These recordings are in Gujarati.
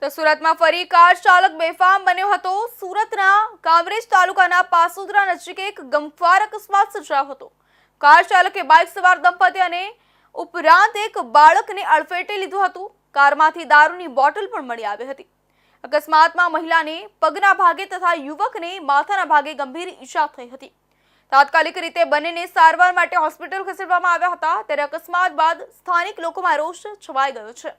તો સુરતમાં ફરી કાર ચાલક બેફામ બન્યો હતો। સુરતના કામરેજ તાલુકાના પાસોદરા નજીક એક ગમખ્વાર અકસ્માત સર્જાયો હતો। કાર ચાલકે બાઇક સવાર દંપતી અને ઉપરાંત એક બાળકને અડફેટે લીધું હતું। કારમાંથી દારૂની બોટલ પણ મળી આવી હતી। અકસ્માતમાં મહિલાને પગના ભાગે તથા યુવકને માથાના ભાગે ગંભીર ઈજા થઈ હતી। તાત્કાલિક રીતે બંનેને સારવાર માટે હોસ્પિટલ ખસેડવામાં આવ્યા હતા। ત્યારે અકસ્માત બાદ સ્થાનિક લોકોમાં રોષ છવાઈ ગયો છે।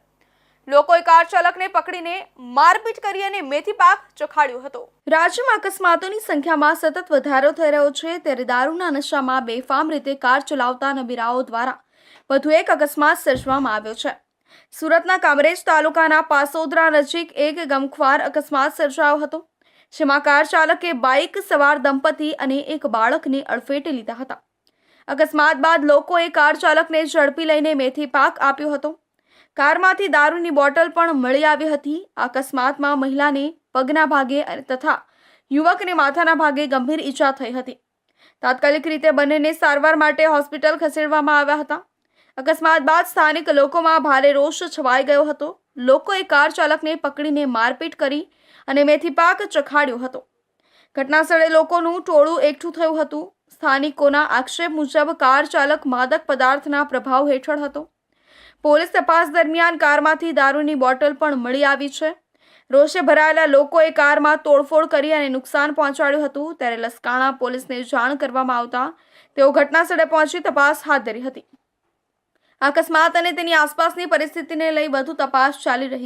લોકોએ કાર ચાલકને પકડીને મારપીટ કરી અને મેથી પાક ચખાડ્યો હતો। રાજ્યમાં અકસ્માતોની સંખ્યામાં સતત વધારો થઈ રહ્યો છે, ત્યારે દારૂના નશામાં બેફામ રીતે કાર ચલાવતા નબીરાઓ દ્વારા વધુ એક અકસ્માત સર્જવામાં આવ્યો છે। સુરતના કામરેજ તાલુકાના પાસોદરા નજીક એક ગમખ્વાર અકસ્માત સર્જાયો હતો, જેમાં કાર ચાલકે બાઇક સવાર દંપતી અને એક બાળકને અડફેટે લીધા હતા। અકસ્માત બાદ લોકોએ કાર ચાલકને ઝડપી લઈને મેથી પાક આપ્યો હતો। કારમાંથી દારૂની બોટલ પણ મળી આવી હતી। આ અકસ્માતમાં મહિલાને પગના ભાગે તથા યુવકને માથાના ભાગે ગંભીર ઈજા થઈ હતી। તાત્કાલિક રીતે બંનેને સારવાર માટે હોસ્પિટલ ખસેડવામાં આવ્યા હતા। અકસ્માત બાદ સ્થાનિક લોકોમાં ભારે રોષ છવાઈ ગયો હતો। લોકોએ કાર ચાલકને પકડીને મારપીટ કરી અને મેથી પાક ચખાડ્યો હતો। ઘટનાસ્થળે લોકોનું ટોળું એકઠું થયું હતું। સ્થાનિકોના આક્ષેપ મુજબ કાર ચાલક માદક પદાર્થના પ્રભાવ હેઠળ હતો। પોલીસ તપાસ દરમિયાન કારમાંથી દારૂની બોટલ પણ મળી આવી છે। રોષે ભરાયેલા લોકોએ કારમાં તોડફોડ કરી અને નુકસાન પહોંચાડ્યું હતું। ત્યારે લસકાણા પોલીસને જાણ કરવામાં આવતા તેઓ ઘટનાસ્થળે પહોંચી તપાસ હાથ ધરી હતી। અકસ્માત અને તેની આસપાસની પરિસ્થિતિને લઈ વધુ તપાસ ચાલી રહી છે।